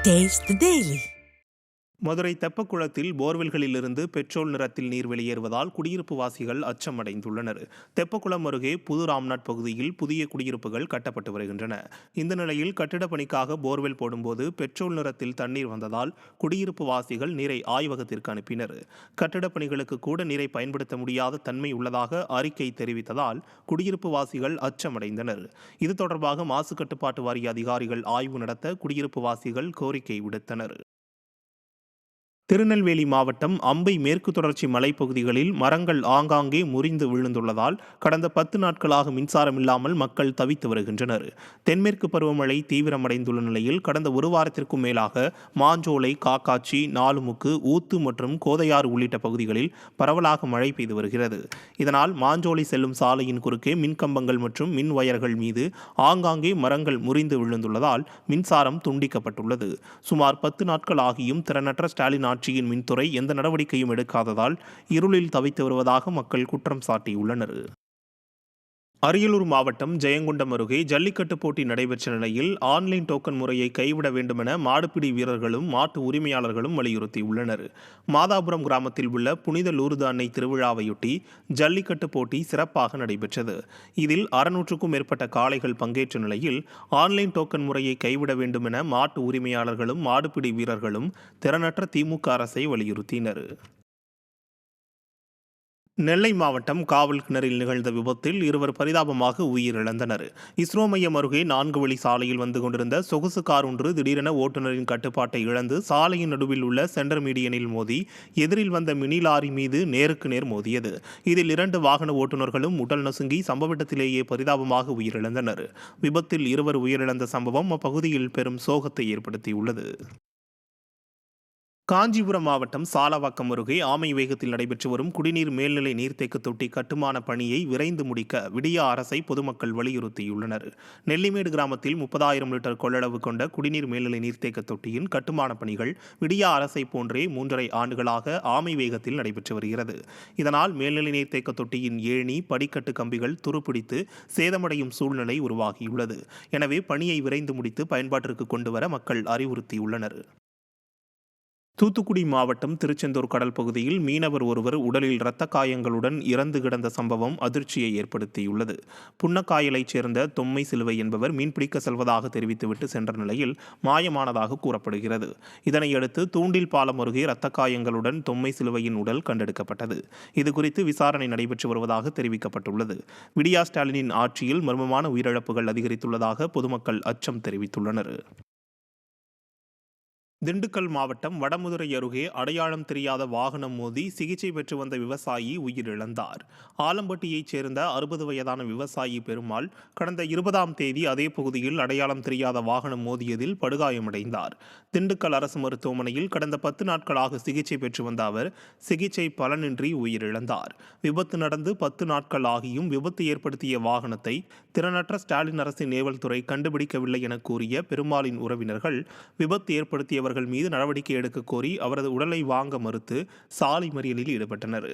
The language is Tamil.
Taste the Daily. மதுரை தெப்பக்குளத்தில் போர்வெல்களிலிருந்து பெட்ரோல் நிறத்தில் நீர் வெளியேறுவதால் குடியிருப்பு வாசிகள் அச்சமடைந்துள்ளனர். தெப்பக்குளம் அருகே புது ராம்நாட் பகுதியில் புதிய குடியிருப்புகள் கட்டப்பட்டு வருகின்றன. இந்த நிலையில் கட்டிடப் பணிக்காக போர்வெல் போடும்போது பெட்ரோல் நிறத்தில் தண்ணீர் வந்ததால் குடியிருப்பு வாசிகள் நீரை ஆய்வகத்திற்கு அனுப்பினர். கட்டிடப் பணிகளுக்கு கூட நீரை பயன்படுத்த முடியாத தன்மை உள்ளதாக அறிக்கை தெரிவித்ததால் குடியிருப்பு வாசிகள் அச்சமடைந்தனர். இது தொடர்பாக மாசு கட்டுப்பாட்டு வாரிய அதிகாரிகள் ஆய்வு நடத்த குடியிருப்பு வாசிகள் கோரிக்கை விடுத்தனர். திருநெல்வேலி மாவட்டம் அம்பை மேற்கு தொடர்ச்சி மலைப்பகுதிகளில் மரங்கள் ஆங்காங்கே முறிந்து விழுந்துள்ளதால் கடந்த 10 நாட்களாக மின்சாரம் இல்லாமல் மக்கள் தவித்து வருகின்றனர். தென்மேற்கு பருவமழை தீவிரமடைந்துள்ள நிலையில் கடந்த ஒரு வாரத்திற்கும் மேலாக மாஞ்சோலை, காக்காட்சி, நாலுமுக்கு, ஊத்து மற்றும் கோதையாறு உள்ளிட்ட பகுதிகளில் பரவலாக மழை பெய்து வருகிறது. இதனால் மாஞ்சோலை செல்லும் சாலையின் குறுக்கே மின்கம்பங்கள் மற்றும் மின் வயர்கள் மீது ஆங்காங்கே மரங்கள் முறிந்து விழுந்துள்ளதால் மின்சாரம் துண்டிக்கப்பட்டுள்ளது. சுமார் 10 நாட்கள் ஆகியும் திறனற்ற ஸ்டாலின் ஆட்சியின் மின்துறை எந்த நடவடிக்கையும் எடுக்காததால் இருளில் தவித்து வருவதாக மக்கள் குற்றம் சாட்டியுள்ளனர். அரியலூர் மாவட்டம் ஜெயங்கொண்டம் அருகே ஜல்லிக்கட்டு போட்டி நடைபெற்ற நிலையில் ஆன்லைன் டோக்கன் முறையை கைவிட வேண்டுமென மாடுபிடி வீரர்களும் மாட்டு உரிமையாளர்களும் வலியுறுத்தியுள்ளனர். மாதாபுரம் கிராமத்தில் உள்ள புனித லூர்து அன்னை திருவிழாவையொட்டி ஜல்லிக்கட்டு போட்டி சிறப்பாக நடைபெற்றது. இதில் 600க்கும் மேற்பட்ட காளைகள் பங்கேற்ற நிலையில் ஆன்லைன் டோக்கன் முறையை கைவிட வேண்டுமென மாட்டு உரிமையாளர்களும் மாடுபிடி வீரர்களும் திறனற்ற திமுக அரசை வலியுறுத்தினர். நெல்லை மாவட்டம் காவல் கிணறில் நிகழ்ந்த விபத்தில் இருவர் பரிதாபமாக உயிரிழந்தனர். இஸ்ரோ மையம் அருகே 4 வழி சாலையில் வந்து கொண்டிருந்த சொகுசு கார் ஒன்று திடீரென ஓட்டுநரின் கட்டுப்பாட்டை இழந்து சாலையின் நடுவில் உள்ள சென்டர் மீடியனில் மோதி எதிரில் வந்த மினி லாரி மீது நேருக்கு நேர் மோதியது. இதில் 2 வாகன ஓட்டுநர்களும் உடல் நசுங்கி சம்பவ இடத்திலேயே பரிதாபமாக உயிரிழந்தனர். விபத்தில் இருவர் உயிரிழந்த சம்பவம் அப்பகுதியில் பெரும் சோகத்தை ஏற்படுத்தியுள்ளது. காஞ்சிபுரம் மாவட்டம் சாலவாக்கம் அருகே ஆமை வேகத்தில் நடைபெற்று வரும் குடிநீர் மேல்நிலை நீர்த்தேக்க தொட்டி கட்டுமான பணியை விரைந்து முடிக்க விடியா அரசை பொதுமக்கள் வலியுறுத்தியுள்ளனர். நெல்லிமேடு கிராமத்தில் 30,000 லிட்டர் கொள்ளளவு கொண்ட குடிநீர் மேல்நிலை நீர்த்தேக்க தொட்டியின் கட்டுமான பணிகள் விடியா அரசை போன்றே 3.5 ஆண்டுகளாக ஆமை வேகத்தில் நடைபெற்று வருகிறது. இதனால் மேல்நிலை நீர்த்தேக்க தொட்டியின் ஏணி, படிக்கட்டு கம்பிகள் துருப்பிடித்து சேதமடையும் சூழ்நிலை உருவாகியுள்ளது. எனவே பணியை விரைந்து முடித்து பயன்பாட்டிற்கு கொண்டுவர மக்கள் அறிவுறுத்தியுள்ளனர். தூத்துக்குடி மாவட்டம் திருச்செந்தூர் கடல் பகுதியில் மீனவர் ஒருவர் உடலில் இரத்த காயங்களுடன் இறந்து கிடந்த சம்பவம் அதிர்ச்சியை ஏற்படுத்தியுள்ளது. புன்னக்காயலைச் சேர்ந்த தொம்மை சிலுவை என்பவர் மீன்பிடிக்க செல்வதாக தெரிவித்துவிட்டு சென்ற நிலையில் மாயமானதாக கூறப்படுகிறது. இதனையடுத்து தூண்டில் பாலம் அருகே இரத்த காயங்களுடன் தொம்மை சிலுவையின் உடல் கண்டெடுக்கப்பட்டது. இதுகுறித்து விசாரணை நடைபெற்று வருவதாக தெரிவிக்கப்பட்டுள்ளது. விடியா ஸ்டாலினின் ஆட்சியில் மர்மமான உயிரிழப்புகள் அதிகரித்துள்ளதாக பொதுமக்கள் அச்சம் தெரிவித்துள்ளனர். திண்டுக்கல் மாவட்டம் வடமதுரை அருகே அடையாளம் தெரியாத வாகனம் மோதி சிகிச்சை பெற்று வந்த விவசாயி உயிரிழந்தார். ஆலம்பட்டியைச் சேர்ந்த 60 வயதான விவசாயி பெருமாள் கடந்த 20ஆம் தேதி அதே பகுதியில் அடையாளம் தெரியாத வாகனம் மோதியதில் படுகாயமடைந்தார். திண்டுக்கல் அரசு மருத்துவமனையில் கடந்த 10 நாட்களாக சிகிச்சை பெற்று வந்த அவர் சிகிச்சை பலனின்றி உயிரிழந்தார். விபத்து நடந்து 10 நாட்கள் ஆகியும் விபத்து ஏற்படுத்திய வாகனத்தை திறனற்ற ஸ்டாலின் அரசின் நேவல் துறை கண்டுபிடிக்கவில்லை என கூறிய பெருமாளின் உறவினர்கள் விபத்து ஏற்படுத்தியவர்கள் மீது நடவடிக்கை எடுக்க கோரி அவரது உடலை வாங்க மறுத்து சாலை மறியலில் ஈடுபட்டனர்.